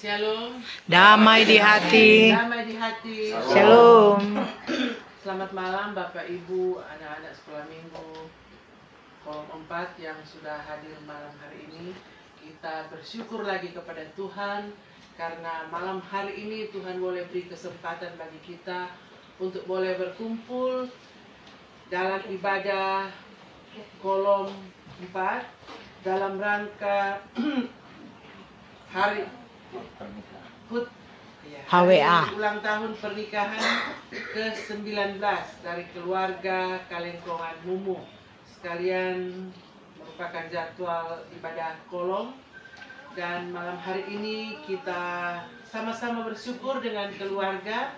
Shalom. Damai di hati. Damai di hati. Shalom. Selamat malam Bapak Ibu, anak-anak sekolah minggu Kolom 4 yang sudah hadir malam hari ini. Kita bersyukur lagi kepada Tuhan karena malam hari ini Tuhan boleh beri kesempatan bagi kita untuk boleh berkumpul dalam ibadah Kolom 4 dalam rangka hari HWA, ulang tahun pernikahan ke-19 dari keluarga Kalengkongan Mumu. Sekalian merupakan jadwal ibadah kolom, dan malam hari ini kita sama-sama bersyukur dengan keluarga,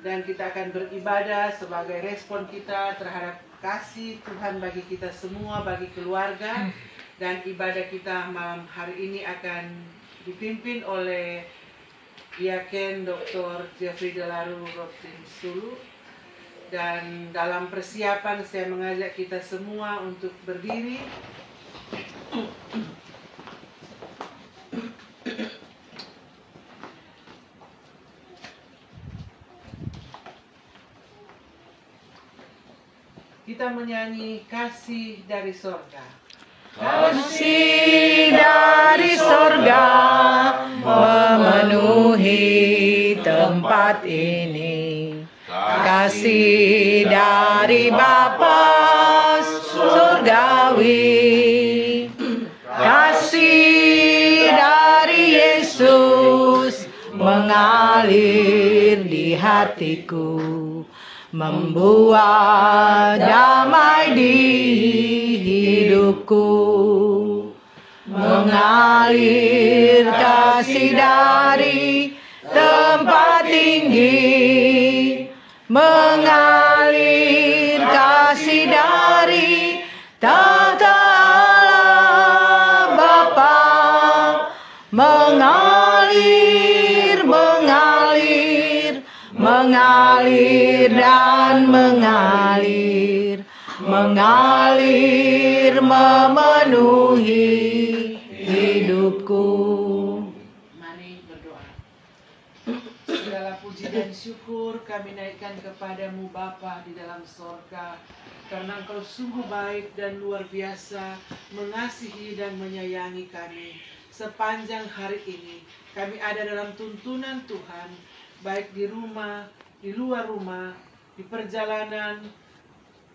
dan kita akan beribadah sebagai respon kita terhadap kasih Tuhan bagi kita semua, bagi keluarga. Dan ibadah kita malam hari ini akan dipimpin oleh Diaken Dr. Jeffrey Delaru Rotin Sulu. Dan dalam persiapan saya mengajak kita semua untuk berdiri. Kita menyanyi Kasih dari Sorga. kasih dari sorga memenuhi tempat ini. Kasih dari Bapa surgawi, kasih dari Yesus mengalir di hatiku, membuat damai di hidupku. Mengalir kasih dari tempat tinggi, mengalir kasih dari tahta Allah Bapa, mengalir, mengalir, mengalir dan mengalir, mengalir memenuhi hidupku. Mari berdoa. Segala puji dan syukur kami naikkan kepadamu Bapa di dalam sorga, karena Engkau sungguh baik dan luar biasa mengasihi dan menyayangi kami. Sepanjang hari ini kami ada dalam tuntunan Tuhan, baik di rumah, di luar rumah, di perjalanan,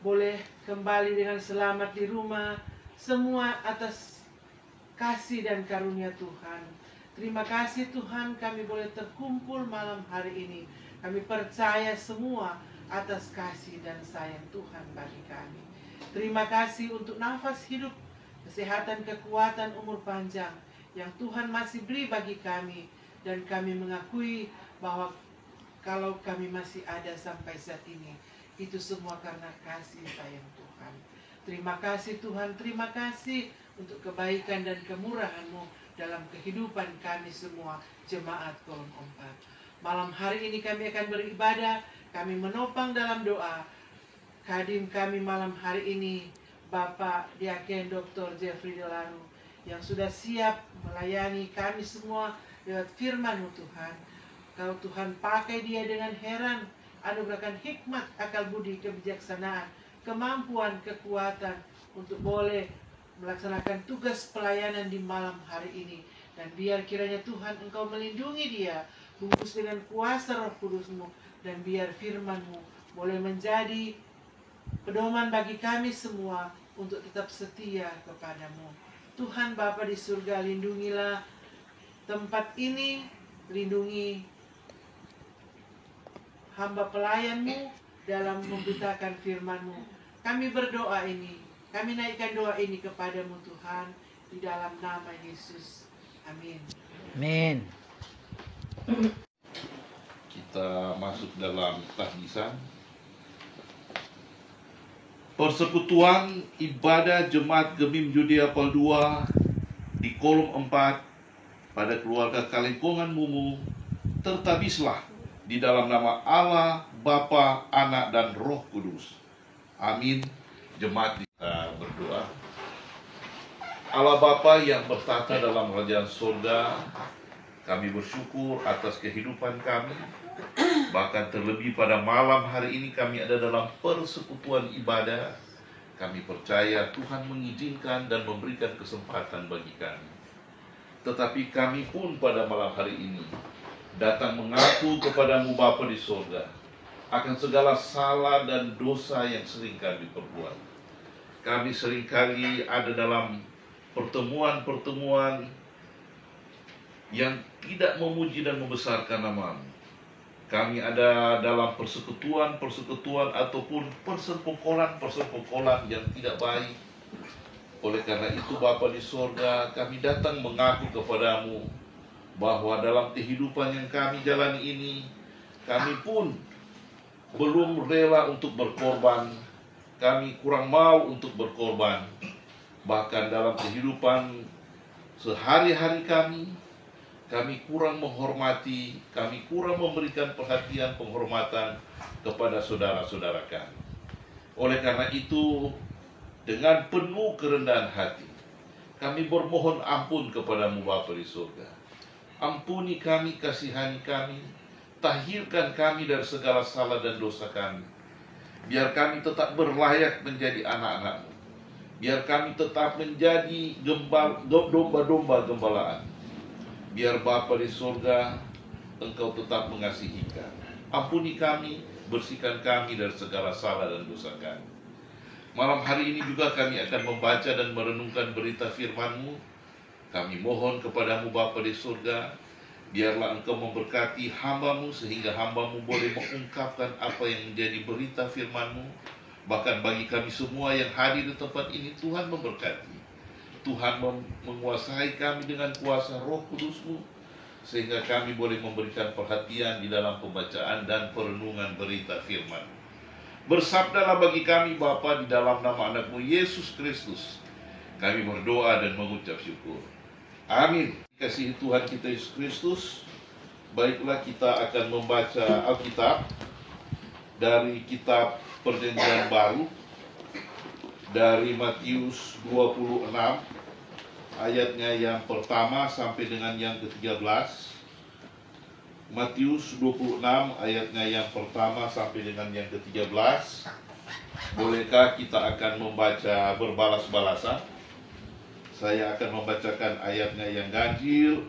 boleh kembali dengan selamat di rumah, semua atas kasih dan karunia Tuhan. Terima kasih Tuhan, kami boleh terkumpul malam hari ini. Kami percaya semua atas kasih dan sayang Tuhan bagi kami. Terima kasih untuk nafas hidup, kesehatan, kekuatan, umur panjang yang Tuhan masih beri bagi kami. Dan kami mengakui bahwa kalau kami masih ada sampai saat ini, itu semua karena kasih sayang Tuhan. Terima kasih Tuhan, terima kasih untuk kebaikan dan kemurahan-Mu dalam kehidupan kami semua, jemaat Kolom 4. Malam hari ini kami akan beribadah, kami menopang dalam doa. Kadim kami malam hari ini, Bapak Diaken Dr. Jeffrey Delaru, yang sudah siap melayani kami semua lewat firman-Mu Tuhan. Kau Tuhan pakai dia dengan heran, anugerahkan hikmat, akal budi, kebijaksanaan, kemampuan, kekuatan untuk boleh melaksanakan tugas pelayanan di malam hari ini. Dan biar kiranya Tuhan Engkau melindungi dia, bungkus dengan kuasa Roh Kudus-Mu, dan biar firman-Mu boleh menjadi pedoman bagi kami semua untuk tetap setia kepadamu. Tuhan Bapa di surga, lindungilah tempat ini, lindungi hamba pelayan-Mu dalam memberitakan firman-Mu. Kami berdoa ini, kami naikkan doa ini kepadamu Tuhan, di dalam nama Yesus. Amin. Amin. Kita masuk dalam tahbisan. Persekutuan ibadah Jemaat Gemim Judea Pol 2 di Kolom 4 pada keluarga Kalengkongan Mumu tertabislah di dalam nama Allah, Bapa, Anak, dan Roh Kudus. Amin. Jemaat kita berdoa. Allah Bapa yang bertata dalam kerajaan surga, Kami bersyukur atas kehidupan kami. Bahkan terlebih pada malam hari ini kami ada dalam persekutuan ibadah. Kami percaya Tuhan mengizinkan dan memberikan kesempatan bagi kami. Tetapi kami pun pada malam hari ini datang mengaku kepadamu Bapa di surga akan segala salah dan dosa yang sering kami perbuat. Kami seringkali ada dalam pertemuan-pertemuan yang tidak memuji dan membesarkan nama-Mu. Kami ada dalam persekutuan-persekutuan ataupun persekongkolan-persekongkolan yang tidak baik. Oleh karena itu Bapa di surga, kami datang mengaku kepadamu bahwa dalam kehidupan yang kami jalani ini, kami pun belum rela untuk berkorban. Kami kurang mau untuk berkorban. Bahkan dalam kehidupan sehari-hari kami kurang menghormati, kami kurang memberikan perhatian penghormatan kepada saudara-saudara kami. Oleh karena itu, dengan penuh kerendahan hati, kami bermohon ampun kepadamu Bapa di surga. Ampuni kami, kasihani kami, tahirkan kami dari segala salah dan dosa kami. Biar kami tetap berlayak menjadi anak-anak-Mu. Biar kami tetap menjadi domba-domba gembalaan. Biar Bapa di surga, Engkau tetap mengasihi kami. Ampuni kami, bersihkan kami dari segala salah dan dosa kami. Malam hari ini juga kami akan membaca dan merenungkan berita firman-Mu. Kami mohon kepadamu Bapa di surga, biarlah Engkau memberkati hamba-Mu sehingga hamba-Mu boleh mengungkapkan apa yang menjadi berita firman-Mu. Bahkan bagi kami semua yang hadir di tempat ini, Tuhan memberkati. Tuhan menguasai kami dengan kuasa Roh Kudus-Mu, sehingga kami boleh memberikan perhatian di dalam pembacaan dan perenungan berita firman. Bersabdalah bagi kami Bapa di dalam nama anak-Mu Yesus Kristus. Kami berdoa dan mengucap syukur. Amin. Kasih Tuhan kita Yesus Kristus. Baiklah, kita akan membaca Alkitab dari kitab Perjanjian Baru, dari Matius 26 ayatnya yang pertama sampai dengan yang ke-13. Matius 26 ayatnya yang pertama sampai dengan yang ke-13. Bolehkah kita akan membaca berbalas-balasan? Saya akan membacakan ayatnya yang ganjil.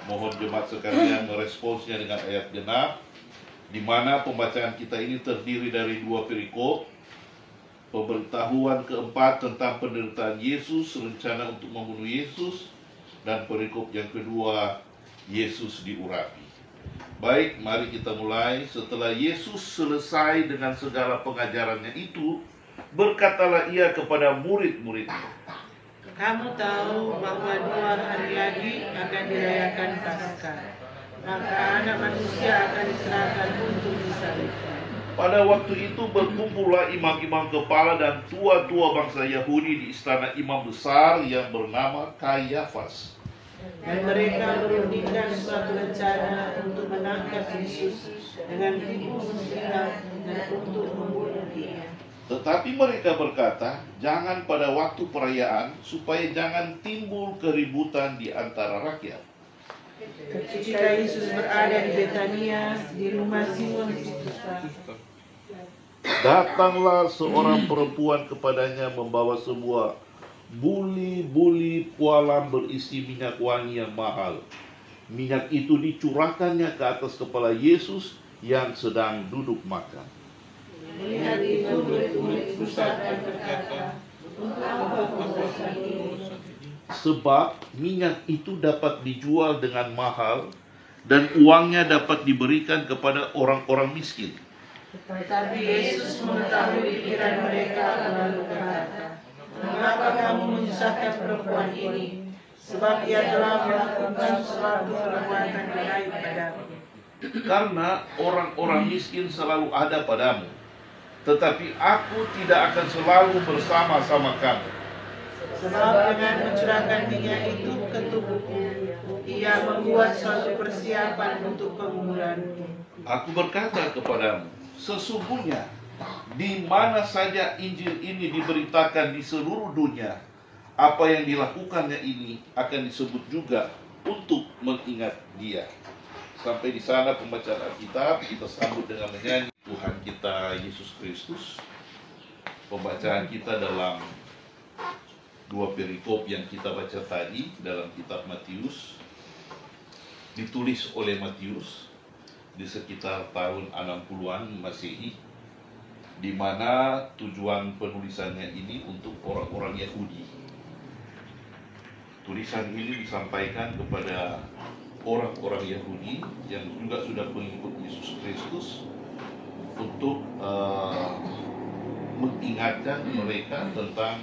Mohon jemaat sekalian meresponsnya dengan ayat genap, di mana pembacaan kita ini terdiri dari 2 perikop. Pemberitahuan keempat tentang penderitaan Yesus, rencana untuk membunuh Yesus, dan perikop yang kedua, Yesus diurapi. Baik, mari kita mulai. Setelah Yesus selesai dengan segala pengajarannya itu, berkatalah ia kepada murid-muridnya, Kamu tahu bahwa 2 hari lagi akan dirayakan Paskah, maka Anak Manusia akan diserahkan untuk disalibkan. Pada waktu itu berkumpullah imam-imam kepala dan tua-tua bangsa Yahudi di istana imam besar yang bernama Kayafas. Dan mereka merundingkan suatu rencana untuk menangkap Yesus dengan tipu muslihat dan untuk membunuh Dia. Tetapi mereka berkata, jangan pada waktu perayaan, supaya jangan timbul keributan di antara rakyat. Ketika Yesus berada di Betania, di rumah Simon Petrus, datanglah seorang perempuan kepadanya membawa sebuah buli-buli pualam berisi minyak wangi yang mahal. Minyak itu dicurahkannya ke atas kepala Yesus yang sedang duduk makan. melihat itu murid-murid pusat dan berkata, untuk apa pembahasan ini? Sebab minyak itu dapat dijual dengan mahal dan uangnya dapat diberikan kepada orang-orang miskin. Tetapi Yesus mengetahui pikiran mereka lalu berkata, mengapa kamu menyusahkan perempuan ini? Sebab ia telah melakukan suatu perbuatan baik padamu. Karena orang-orang miskin selalu ada padamu, tetapi aku tidak akan selalu bersama-sama kamu. Sebab dengan mencurahkan minyak itu ke tubuhku, ia membuat suatu persiapan untuk penguburanku. Aku berkata kepadamu, sesungguhnya di mana saja Injil ini diberitakan di seluruh dunia, apa yang dilakukannya ini akan disebut juga untuk mengingat Dia. Sampai di sana pembacaan Alkitab, kita sambut dengan menyanyi Tuhan kita Yesus Kristus. Pembacaan kita dalam dua perikop yang kita baca tadi dalam kitab Matius, ditulis oleh Matius di sekitar tahun 60-an Masehi, di mana tujuan penulisannya ini untuk orang-orang Yahudi. Tulisan ini disampaikan kepada orang-orang Yahudi yang juga sudah pengikut Yesus Kristus untuk mengingatkan mereka tentang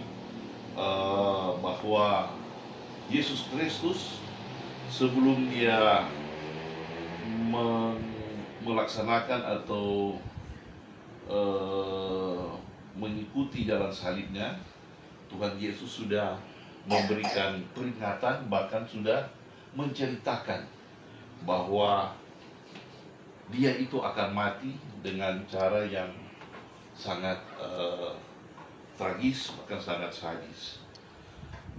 bahwa Yesus Kristus sebelum Dia melaksanakan atau mengikuti jalan salibnya, Tuhan Yesus sudah memberikan peringatan, bahkan sudah menceritakan bahwa Dia itu akan mati dengan cara yang sangat tragis, bahkan sangat sadis.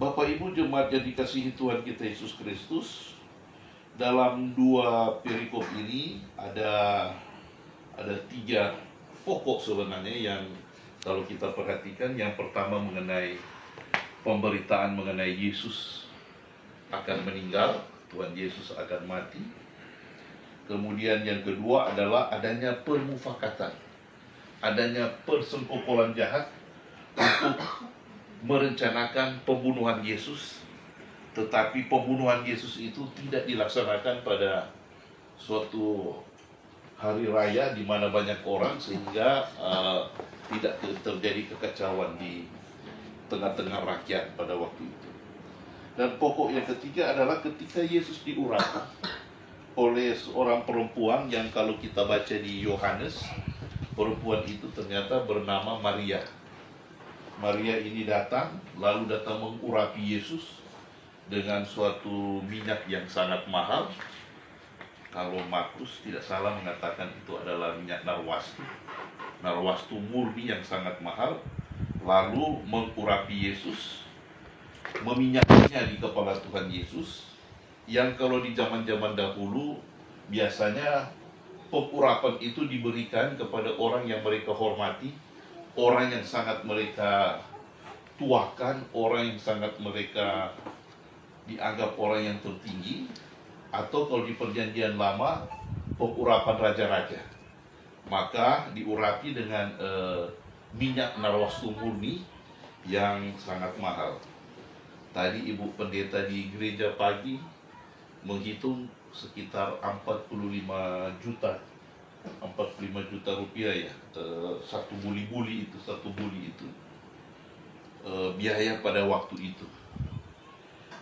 Bapak Ibu jemaat yang dikasihi Tuhan kita Yesus Kristus, dalam dua perikop ini ada tiga pokok sebenarnya yang kalau kita perhatikan. Yang pertama mengenai pemberitaan mengenai Yesus akan meninggal, Tuhan Yesus akan mati. Kemudian yang kedua adalah adanya permufakatan, adanya persengkokolan jahat untuk merencanakan pembunuhan Yesus. Tetapi pembunuhan Yesus itu tidak dilaksanakan pada suatu hari raya di mana banyak orang, sehingga tidak terjadi kekacauan di tengah-tengah rakyat pada waktu itu. Dan pokok yang ketiga adalah ketika Yesus diurapi oleh seorang perempuan yang kalau kita baca di Yohanes, perempuan itu ternyata bernama Maria. Maria ini datang mengurapi Yesus dengan suatu minyak yang sangat mahal. Kalau Markus tidak salah mengatakan itu adalah minyak narwastu murni yang sangat mahal. Lalu mengurapi Yesus, meminyakinya di kepala Tuhan Yesus, yang kalau di zaman-zaman dahulu biasanya pengurapan itu diberikan kepada orang yang mereka hormati, orang yang sangat mereka tuakan, orang yang sangat mereka dianggap orang yang tertinggi, atau kalau di perjanjian lama pengurapan raja-raja, maka diurapi dengan minyak narwastu murni yang sangat mahal. Tadi Ibu Pendeta di gereja pagi menghitung sekitar 45 juta rupiah ya, satu buli itu biaya pada waktu itu.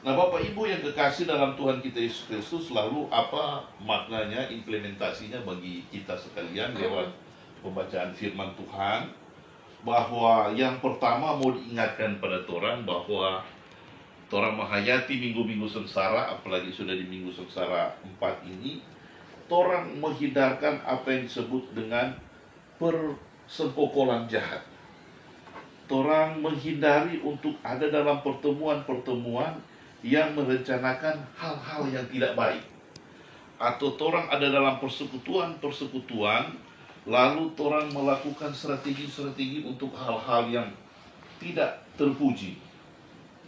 Nah Bapak Ibu yang kekasih dalam Tuhan kita Yesus Kristus, lalu apa maknanya, implementasinya bagi kita sekalian lewat pembacaan firman Tuhan? Bahwa yang pertama mau diingatkan pada torang bahwa torang menghayati minggu-minggu sengsara, apalagi sudah di minggu sengsara 4 ini, torang menghindarkan apa yang disebut dengan persengkokolan jahat. Torang menghindari untuk ada dalam pertemuan-pertemuan yang merencanakan hal-hal yang tidak baik, atau torang ada dalam persekutuan lalu torang melakukan strategi-strategi untuk hal-hal yang tidak terpuji.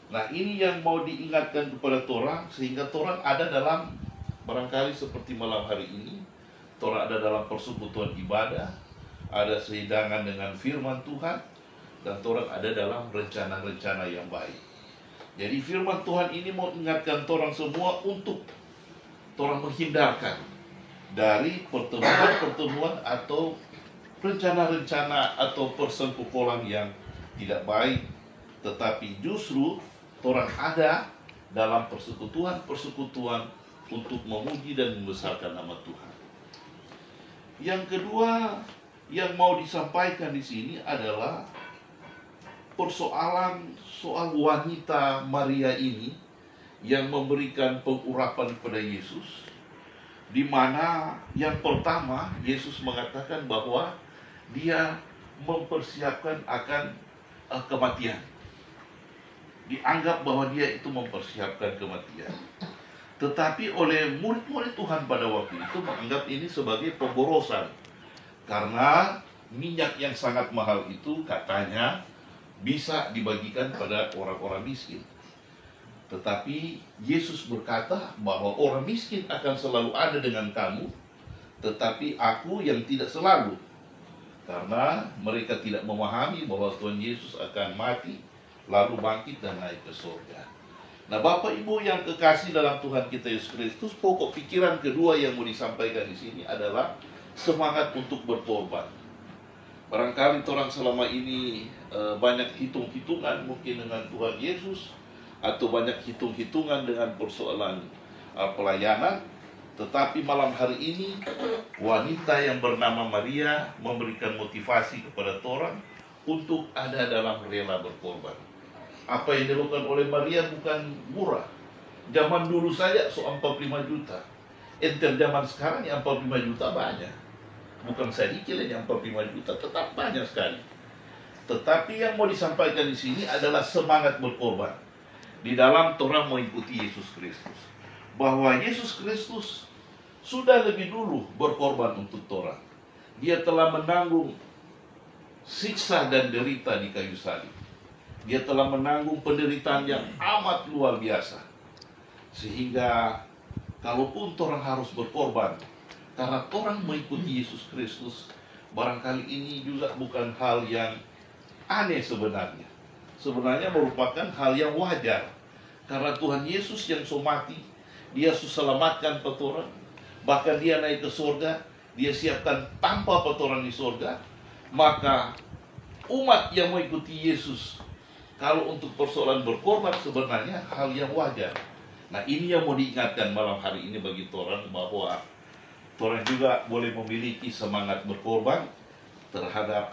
Nah ini yang mau diingatkan kepada torang, sehingga torang ada dalam, barangkali seperti malam hari ini, torang ada dalam persekutuan ibadah, ada sehidangan dengan firman Tuhan, dan torang ada dalam rencana-rencana yang baik. Jadi firman Tuhan ini mau ingatkan torang semua untuk torang menghindarkan dari pertemuan-pertemuan atau rencana-rencana atau persengkokolan yang tidak baik, tetapi justru torang ada dalam persekutuan untuk memuji dan membesarkan nama Tuhan. Yang kedua yang mau disampaikan di sini adalah soal wanita Maria ini yang memberikan pengurapan kepada Yesus, di mana yang pertama Yesus mengatakan bahwa Dia mempersiapkan akan kematian. Dianggap bahwa Dia itu mempersiapkan kematian. Tetapi oleh murid-murid Tuhan pada waktu itu menganggap ini sebagai pemborosan. Karena minyak yang sangat mahal itu katanya bisa dibagikan pada orang-orang miskin. Tetapi Yesus berkata bahwa orang miskin akan selalu ada dengan kamu, tetapi aku yang tidak selalu. Karena mereka tidak memahami bahwa Tuhan Yesus akan mati, lalu bangkit dan naik ke surga. Nah, Bapak Ibu yang kekasih dalam Tuhan kita Yesus Kristus, pokok pikiran kedua yang mau disampaikan di sini adalah semangat untuk berkorban. Barangkali orang selama ini banyak hitung-hitungan mungkin dengan Tuhan Yesus, atau banyak hitung-hitungan dengan persoalan pelayanan. Tetapi malam hari ini wanita yang bernama Maria memberikan motivasi kepada orang untuk ada dalam rela berkorban. Apa yang dilakukan oleh Maria bukan murah. Zaman dulu saja 45 juta. Enter zaman sekarang yang 45 juta banyak. Bukan sedikit yang 45 juta, tetap banyak sekali. Tetapi yang mau disampaikan di sini adalah semangat berkorban di dalam orang mengikuti Yesus Kristus. Bahwa Yesus Kristus sudah lebih dulu berkorban untuk orang. Dia telah menanggung siksa dan derita di kayu salib. Dia telah menanggung penderitaan yang amat luar biasa. Sehingga kalaupun orang harus berkorban karena orang mengikuti Yesus Kristus, barangkali ini juga bukan hal yang aneh sebenarnya. Sebenarnya merupakan hal yang wajar. Karena Tuhan Yesus yang so mati, Dia selamatkan petorang, bahkan Dia naik ke surga, Dia siapkan tanpa petorang di surga. Maka umat yang mengikuti Yesus, kalau untuk persoalan berkorban sebenarnya hal yang wajar. Nah, ini yang mau diingatkan malam hari ini bagi orang, bahwa orang juga boleh memiliki semangat berkorban terhadap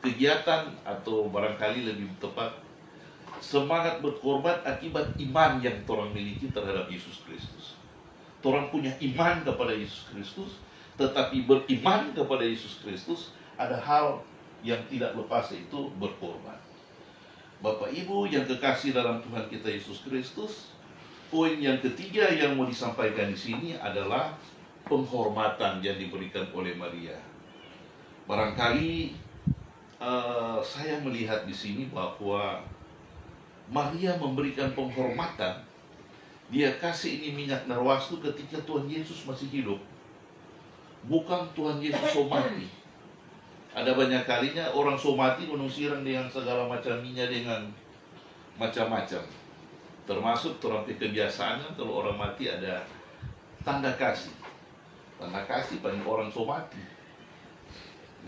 kegiatan, atau barangkali lebih tepat semangat berkorban akibat iman yang orang miliki terhadap Yesus Kristus. Orang punya iman kepada Yesus Kristus, tetapi beriman kepada Yesus Kristus ada hal yang tidak lepas, yaitu berkorban. Bapak Ibu yang kekasih dalam Tuhan kita Yesus Kristus, poin yang ketiga yang mau disampaikan di sini adalah penghormatan yang diberikan oleh Maria. Barangkali saya melihat di sini bahwa Maria memberikan penghormatan. Dia kasih ini minyak narwastu ketika Tuhan Yesus masih hidup, bukan Tuhan Yesus so mati. Ada banyak kalinya orang so mati menusirkan dengan segala macam minyak, dengan macam-macam. Termasuk orang kebiasaan, kalau orang mati ada tanda kasih. Tanda kasih bagi orang so mati.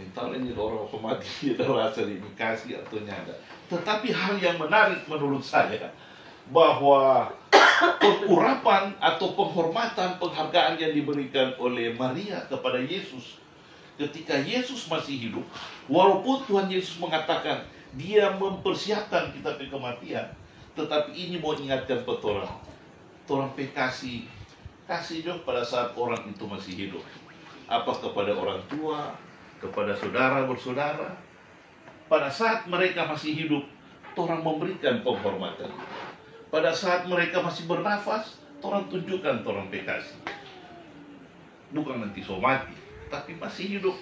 Entah ini orang so mati ada rasa ini kasih atau nyanda. Tetapi hal yang menarik menurut saya, bahwa pengurapan atau penghormatan, penghargaan yang diberikan oleh Maria kepada Yesus ketika Yesus masih hidup, walaupun Tuhan Yesus mengatakan Dia mempersiapkan kita ke kematian, tetapi ini mau ingatkan petorang, orang kasih dong pada saat orang itu masih hidup. Apa kepada orang tua, kepada saudara bersaudara, pada saat mereka masih hidup, orang memberikan penghormatan. Pada saat mereka masih bernafas, orang tunjukkan orang kasih. Bukan nanti so mati, tapi masih hidup,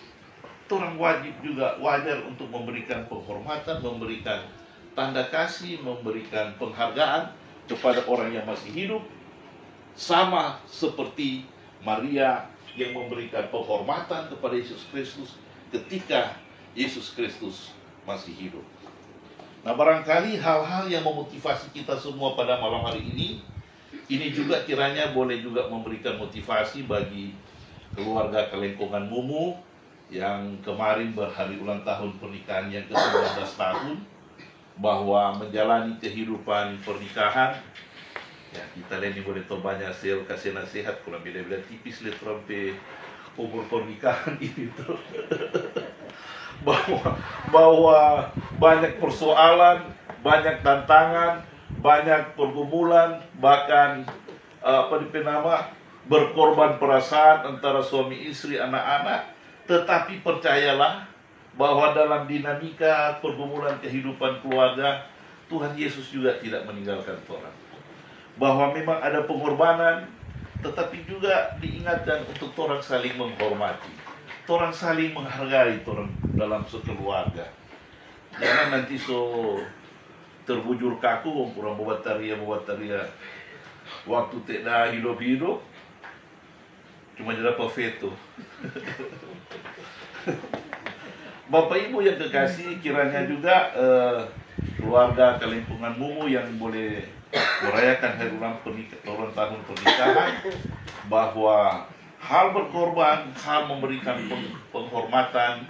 orang wajib juga wajar untuk memberikan penghormatan, memberikan tanda kasih, memberikan penghargaan kepada orang yang masih hidup, sama seperti Maria yang memberikan penghormatan kepada Yesus Kristus ketika Yesus Kristus masih hidup. Nah, barangkali hal-hal yang memotivasi kita semua pada malam hari ini juga kiranya boleh juga memberikan motivasi bagi keluarga Kelengkongan Mumu yang kemarin berhari ulang tahun pernikahan yang ke-19 tahun, bahwa menjalani kehidupan pernikahan, ya kita ini boleh tahu banyak sel kasih nasihat, kurang beda-beda tipis lihat sampai umur pernikahan ini tuh. bahwa banyak persoalan, banyak tantangan, banyak pergumulan, bahkan berkorban perasaan antara suami istri, anak-anak. Tetapi percayalah bahwa dalam dinamika pergumulan kehidupan keluarga, Tuhan Yesus juga tidak meninggalkan orang. Bahwa memang ada pengorbanan, tetapi juga diingatkan untuk orang saling menghormati, orang saling menghargai orang dalam sekeluarga. Jangan nanti so terbujur kaku kurang buat taria waktu tidak hidup cuma jadi apa veto. Bapak Ibu yang kekasih, kiranya juga keluarga Kalengkungan Mumu yang boleh merayakan hari ulang tahun pernikahan, bahwa hal berkorban, hal memberikan penghormatan,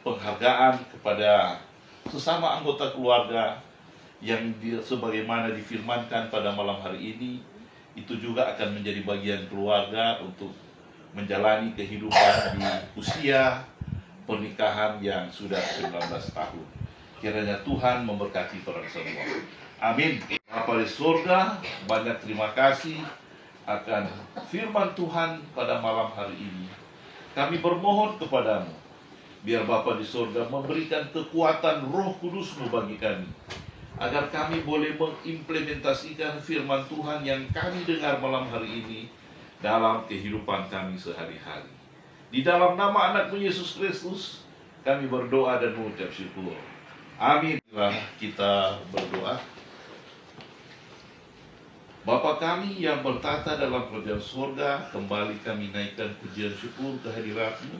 penghargaan kepada sesama anggota keluarga yang sebagaimana difirmankan pada malam hari ini, itu juga akan menjadi bagian keluarga untuk menjalani kehidupan di usia pernikahan yang sudah 19 tahun. Kiranya Tuhan memberkati orang semua. Amin. Bapa di surga, banyak terima kasih akan firman Tuhan pada malam hari ini. Kami bermohon kepadamu, biar Bapa di surga memberikan kekuatan Roh Kudus-Mu bagi kami, agar kami boleh mengimplementasikan firman Tuhan yang kami dengar malam hari ini dalam kehidupan kami sehari-hari. Di dalam nama anak-Mu Yesus Kristus, kami berdoa dan mengucap syukur. Amin. Kita berdoa. Bapa kami yang bertata dalam kerajaan surga, kembali kami naikkan pujian syukur kehadirat-Mu.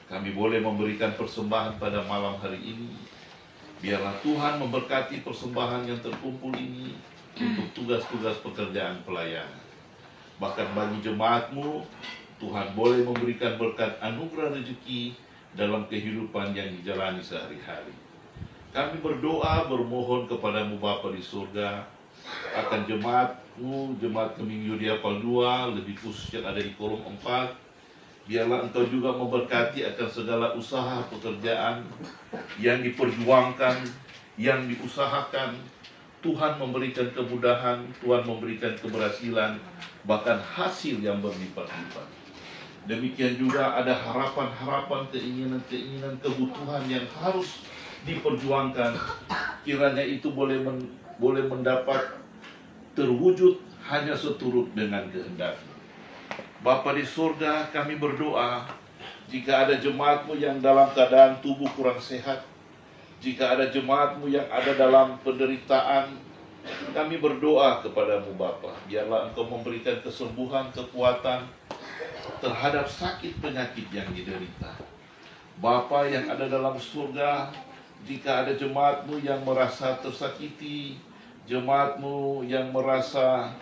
Kami boleh memberikan persembahan pada malam hari ini. Biarlah Tuhan memberkati persembahan yang terkumpul ini untuk tugas-tugas pekerjaan pelayanan. Bahkan bagi jemaat-Mu, Tuhan boleh memberikan berkat anugerah rezeki dalam kehidupan yang dijalani sehari-hari. Kami berdoa, bermohon kepadamu Bapa di surga, akan jemaat-Mu, jemaat Keming Yudiapal 2, lebih khusus yang ada di kolom 4. Biarlah Engkau juga memberkati akan segala usaha pekerjaan yang diperjuangkan, yang diusahakan. Tuhan memberikan kemudahan, Tuhan memberikan keberhasilan, bahkan hasil yang berlipat-lipat. Demikian juga ada harapan-harapan, keinginan-keinginan, kebutuhan yang harus diperjuangkan. Kiranya itu boleh mendapat terwujud hanya seturut dengan kehendak-Mu. Bapa di surga, kami berdoa, jika ada jemaat-Mu yang dalam keadaan tubuh kurang sehat, jika ada jemaat-Mu yang ada dalam penderitaan, kami berdoa kepadamu Bapa, biarlah Engkau memberikan kesembuhan, kekuatan terhadap sakit penyakit yang diderita. Bapa yang ada dalam surga, jika ada jemaat-Mu yang merasa tersakiti, jemaat-Mu yang merasa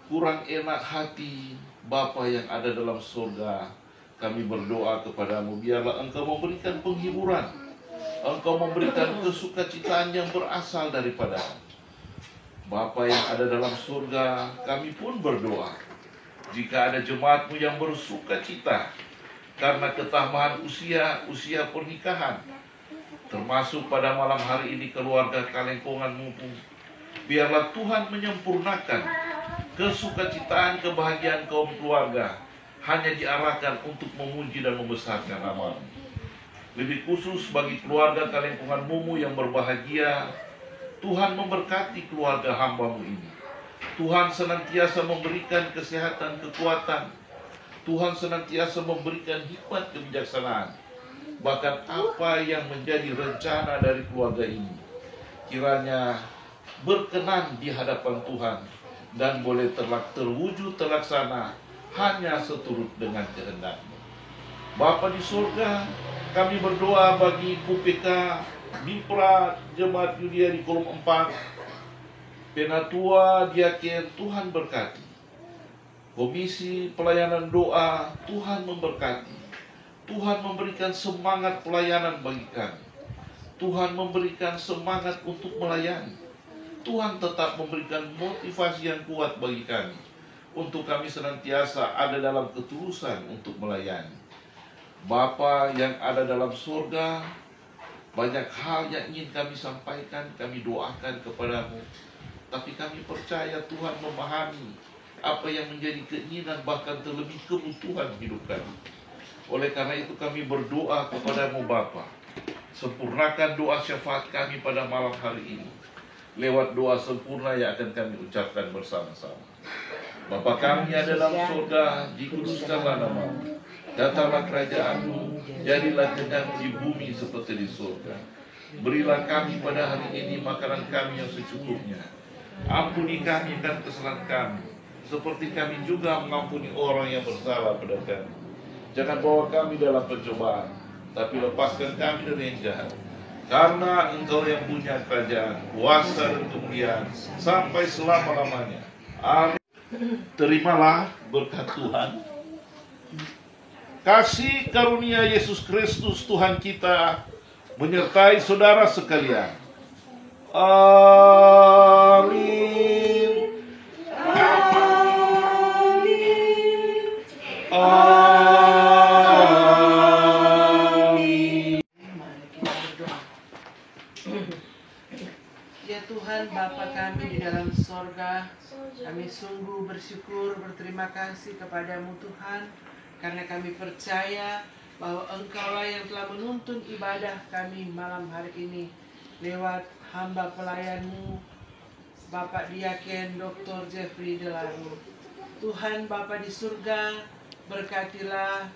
kurang enak hati, Bapa yang ada dalam surga, kami berdoa kepadamu, biarlah Engkau memberikan penghiburan, Engkau memberikan kesukacitaan yang berasal daripada-Mu. Bapa yang ada dalam surga, kami pun berdoa, jika ada jemaat-Mu yang bersukacita karena ketambahan usia pernikahan, termasuk pada malam hari ini keluarga Kalengkungan Mumu, biarlah Tuhan menyempurnakan kesukacitaan, kebahagiaan kaum keluarga hanya diarahkan untuk memuji dan membesarkan nama-Mu. Lebih khusus bagi keluarga Kalengkungan Mumu yang berbahagia, Tuhan memberkati keluarga hamba-Mu ini. Tuhan senantiasa memberikan kesehatan, kekuatan. Tuhan senantiasa memberikan hikmat kebijaksanaan. Bahkan apa yang menjadi rencana dari keluarga ini, kiranya berkenan di hadapan Tuhan dan boleh terwujud, terlaksana hanya seturut dengan kehendak-Mu. Bapa di surga, kami berdoa bagi PUPK, Mipra, Jemaat Yudia di kolom 4, Penatua, Diaken, Tuhan berkati. Komisi pelayanan doa, Tuhan memberkati. Tuhan memberikan semangat pelayanan bagi kami. Tuhan memberikan semangat untuk melayani. Tuhan tetap memberikan motivasi yang kuat bagi kami, untuk kami senantiasa ada dalam ketulusan untuk melayani. Bapa yang ada dalam surga, banyak hal yang ingin kami sampaikan, kami doakan kepadamu. Tapi kami percaya Tuhan memahami apa yang menjadi keinginan, bahkan terlebih kebutuhan hidup kami. Oleh karena itu kami berdoa kepadamu Bapa, sempurnakan doa syafaat kami pada malam hari ini lewat doa sempurna yang akan kami ucapkan bersama-sama. Bapa kami yang ada dalam surga, dikuduskanlah namamu. Datanglah kerajaanmu, jadilah kehendak di bumi seperti di surga. Berilah kami pada hari ini makanan kami yang secukupnya. Ampuni kami dan kesalahan kami, seperti kami juga mengampuni orang yang bersalah pada kami. Jangan bawa kami dalam pencobaan, tapi lepaskan kami dari yang jahat. Karena Engkau yang punya kerajaan, kuasa dan kemuliaan sampai selama-lamanya. Amin. Terimalah berkat Tuhan. Kasih karunia Yesus Kristus Tuhan kita menyertai saudara sekalian. Amin. Amin. Amin. Mari kita berdoa. Ya Tuhan, Bapa kami di dalam sorga, kami sungguh bersyukur, berterima kasih kepadamu Tuhan, karena kami percaya bahwa Engkaulah yang telah menuntun ibadah kami malam hari ini lewat hamba pelayan-Mu, Bapak Diaken Dr. Jeffrey Delaru. Tuhan Bapa di surga, berkatilah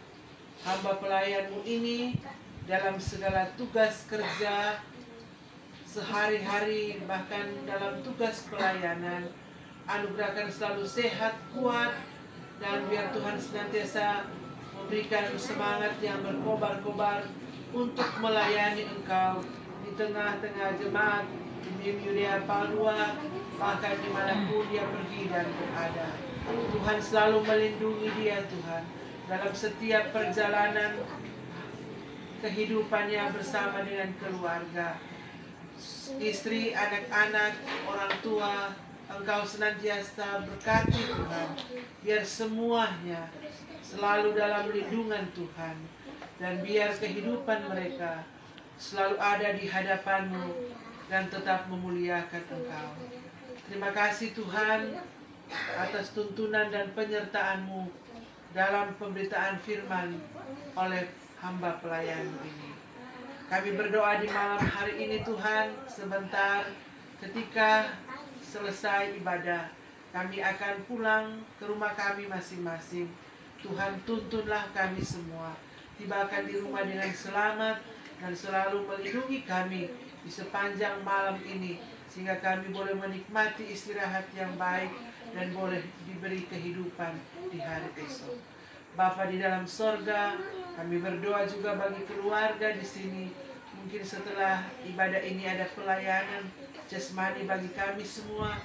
hamba pelayan-Mu ini dalam segala tugas kerja sehari-hari, bahkan dalam tugas pelayanan. Anugerahkan selalu sehat, kuat, dan biar Tuhan senantiasa memberikan semangat yang berkobar-kobar untuk melayani Engkau di tengah-tengah jemaat di Yudea Palua, bahkan dimanapun dia pergi dan berada. Tuhan selalu melindungi dia Tuhan dalam setiap perjalanan kehidupannya bersama dengan keluarga, istri, anak-anak, orang tua. Engkau senantiasa berkati Tuhan, biar semuanya selalu dalam lindungan Tuhan, dan biar kehidupan mereka selalu ada di hadapan-Mu dan tetap memuliakan Engkau. Terima kasih Tuhan atas tuntunan dan penyertaan-Mu dalam pemberitaan firman oleh hamba pelayan-Mu ini. Kami berdoa di malam hari ini Tuhan, sebentar ketika selesai ibadah, kami akan pulang ke rumah kami masing-masing. Tuhan, tuntunlah kami semua, tibakan di rumah dengan selamat, dan selalu melindungi kami di sepanjang malam ini, sehingga kami boleh menikmati istirahat yang baik dan boleh diberi kehidupan di hari esok. Bapa di dalam sorga, kami berdoa juga bagi keluarga di sini. Mungkin setelah ibadah ini ada pelayanan jasmani bagi kami semua.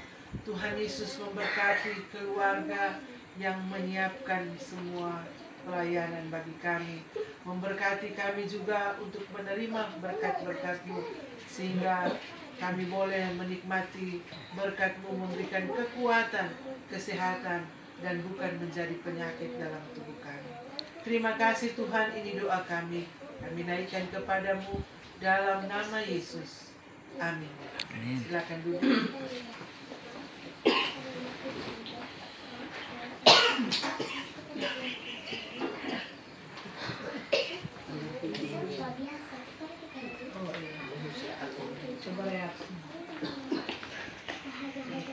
Tuhan Yesus memberkati keluarga yang menyiapkan semua pelayanan bagi kami. Memberkati kami juga untuk menerima berkat-berkat-Mu, sehingga kami boleh menikmati berkat-Mu, memberikan kekuatan, kesehatan, dan bukan menjadi penyakit dalam tubuh kami. Terima kasih Tuhan, ini doa kami. Kami naikkan kepadamu dalam nama Yesus. Amin. Silakan duduk.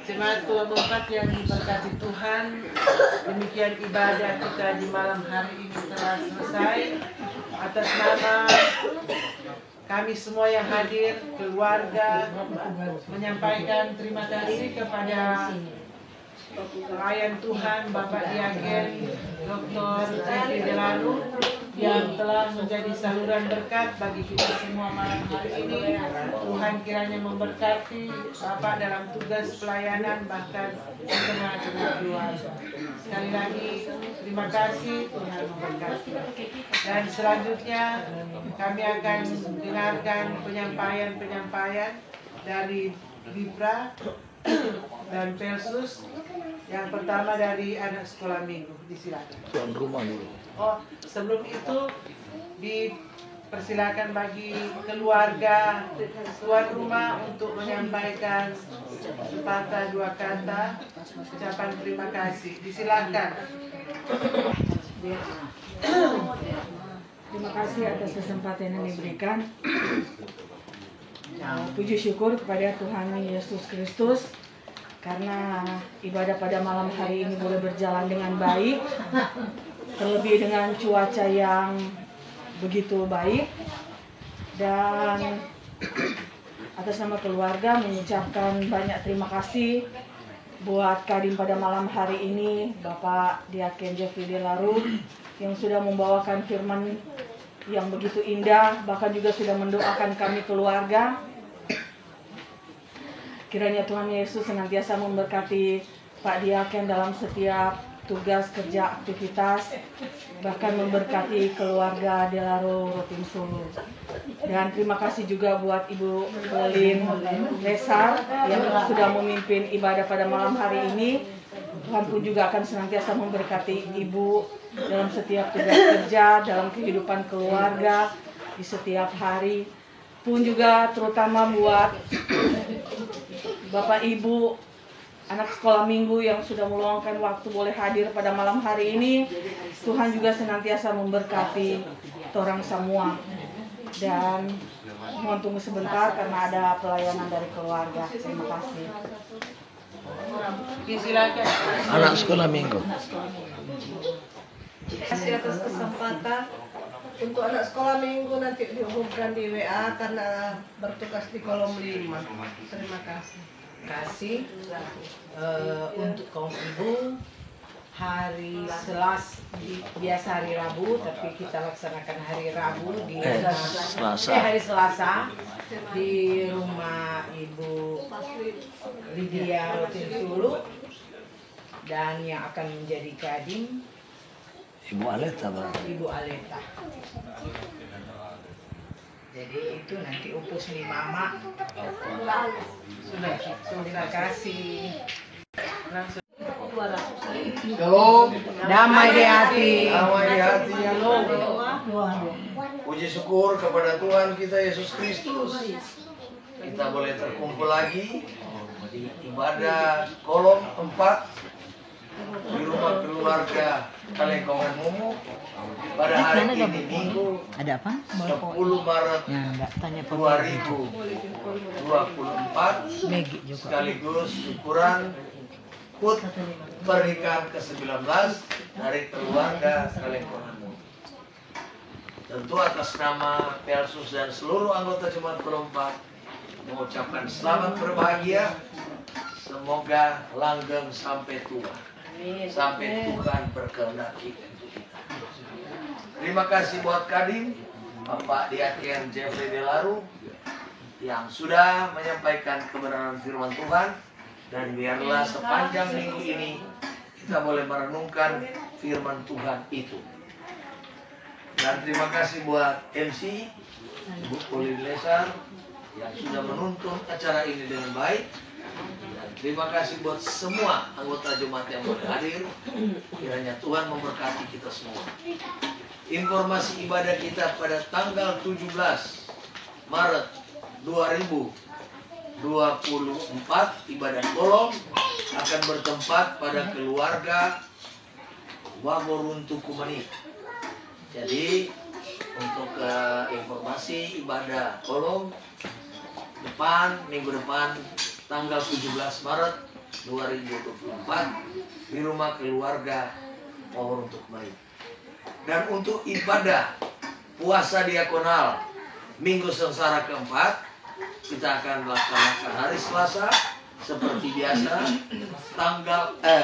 Jemaat Pulau Empat yang diberkati Tuhan, demikian ibadah kita di malam hari ini telah selesai. Atas nama kami semua yang hadir, keluarga, menyampaikan terima kasih kepada pelayan Tuhan Bapak Diaken Dr. Jeffrey Delaru yang telah menjadi saluran berkat bagi kita semua malam hari ini. Tuhan kiranya memberkati Bapak dalam tugas pelayanan, bahkan di tengah-tengah keluarga. Sekali lagi terima kasih, Tuhan memberkati. Dan selanjutnya kami akan dengarkan penyampaian dari Libra dan Persus. Yang pertama dari anak sekolah minggu, disilakan. Tuan rumah dulu. Oh, sebelum itu dipersilakan bagi keluarga tuan rumah untuk menyampaikan sepatah dua kata ucapan terima kasih. Disilakan. Terima kasih atas kesempatan yang diberikan. Puji syukur kepada Tuhan Yesus Kristus karena ibadah pada malam hari ini boleh berjalan dengan baik, terlebih dengan cuaca yang begitu baik. Dan atas nama keluarga mengucapkan banyak terima kasih buat Kadin pada malam hari ini, Bapak Diaken Jeffrey Delaru yang sudah membawakan firman yang begitu indah, bahkan juga sudah mendoakan kami keluarga. Kiranya Tuhan Yesus senantiasa memberkati Pak Diaken dalam setiap tugas kerja aktivitas, bahkan memberkati keluarga Delaru Rotim Solo. Dan terima kasih juga buat Ibu Lin Lesar yang sudah memimpin ibadah pada malam hari ini. Tuhan pun juga akan senantiasa memberkati Ibu dalam setiap tugas kerja, dalam kehidupan keluarga, di setiap hari. Pun juga terutama buat Bapak Ibu anak sekolah minggu yang sudah meluangkan waktu boleh hadir pada malam hari ini. Tuhan juga senantiasa memberkati orang semua. Dan mohon tunggu sebentar karena ada pelayanan dari keluarga. Terima kasih. Silakan. Anak sekolah minggu. Terima kasih atas kesempatan. Untuk anak sekolah minggu nanti diumumkan di WA karena bertugas di kolom 5. Terima kasih. Untuk kaum ibu hari biasa hari Rabu, tapi kita laksanakan hari Rabu di hari Selasa di rumah Ibu Lydia Rotim Sulu, dan yang akan menjadi Kadin Ibu Aleta berarti. Ibu Aleta. Jadi itu nanti upus nih Mama. Sudah, terima kasih. Langsung. Shalom, Damai di hati. damai di hati. Puji syukur kepada Tuhan kita Yesus Kristus. Kita boleh terkumpul lagi di ibadah kolom 4 di rumah keluarga Kalengkongan Mumu pada hari ini Minggu Ada apa? 10 Maret Ya, enggak tanya 2024 Megi juga. sekaligus syukuran HUT pernikahan ke-19 dari keluarga Kalengkongan Mumu. Tentu atas nama Pelsus dan seluruh anggota Jemaat Kolom 4 mengucapkan selamat berbahagia. Semoga langgeng sampai tua. Sampai Tuhan berkehendaki untuk kita. Terima kasih buat Kadin, Bapak Diaken Jeffrey Delaru yang sudah menyampaikan kebenaran firman Tuhan, dan biarlah sepanjang minggu ini kita boleh merenungkan firman Tuhan itu. Dan terima kasih buat MC Ibu Lin Lesar yang sudah menuntun acara ini dengan baik. Dan terima kasih buat semua anggota jemaat yang boleh hadir. Kiranya Tuhan memberkati kita semua. Informasi ibadah kita pada tanggal 17 Maret 2024 ibadah kolom akan bertempat pada keluarga Waboruntu Kumani. Jadi untuk informasi ibadah kolom minggu depan tanggal 17 Maret 2024 di rumah keluarga Waboruntu Kumani. Dan untuk ibadah puasa diakonal Minggu Sengsara keempat, kita akan melaksanakan hari Selasa seperti biasa,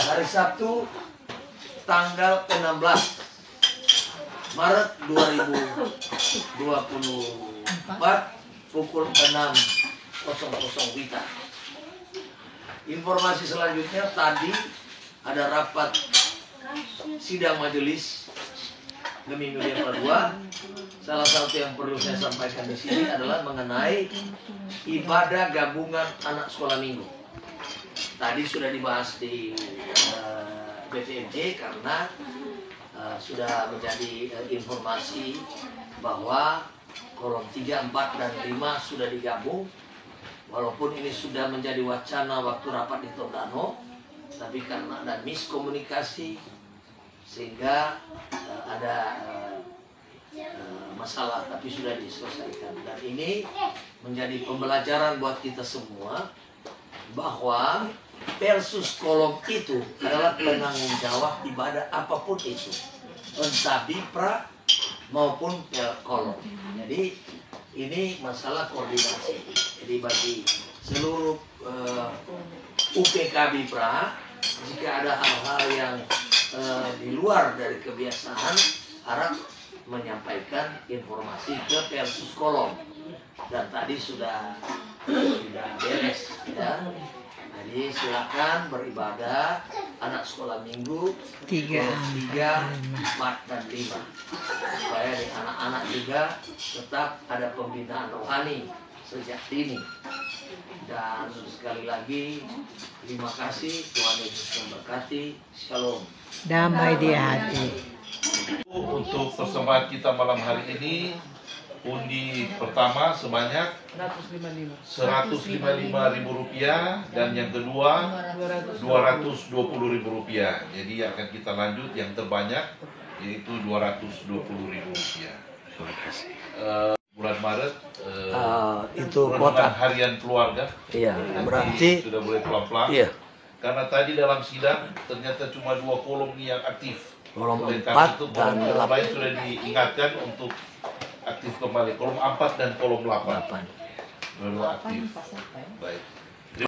hari Sabtu tanggal 16 Maret 2024 pukul 6.00 WITA. Informasi selanjutnya, tadi ada rapat sidang majelis Gemim Yulia 2. Salah satu yang perlu saya sampaikan di sini adalah mengenai ibadah gabungan anak sekolah minggu. Tadi sudah dibahas di BPMJ karena sudah menjadi informasi bahwa kolom 3, 4, dan 5 sudah digabung. Walaupun ini sudah menjadi wacana waktu rapat di Tondano, tapi karena ada miskomunikasi sehingga ada masalah, tapi sudah diselesaikan. Dan ini menjadi pembelajaran buat kita semua bahwa Persus kolom itu adalah penanggung jawab ibadah apapun itu, entah Bipra maupun kolom. Jadi ini masalah koordinasi. Jadi bagi seluruh UPK Bipra, jika ada hal-hal yang di luar dari kebiasaan, harap menyampaikan informasi ke Persus kolom. Dan tadi sudah beres ya. Jadi silakan beribadah anak sekolah minggu 3, 4, dan 5. Supaya di anak-anak juga tetap ada pembinaan rohani sejak dini. Dan sekali lagi terima kasih, Tuhan Yesus memberkati. Shalom. Damai di hati. Untuk persembahan kita malam hari ini, undi pertama sebanyak Rp155.000 dan yang kedua Rp220.000. Jadi akan kita lanjut yang terbanyak yaitu Rp220.000. Terima kasih. Bulan Maret Itu renungan kota. harian keluarga. Iya, Nanti berarti sudah boleh pelan-pelan. iya. Karena tadi dalam sidang ternyata cuma 2 kolom yang aktif. Kolom Oleh 4 karena itu dan kolom lain sudah diingatkan untuk aktif kembali. Kolom 4 dan kolom 8. 8. Dua-dua aktif. Baik.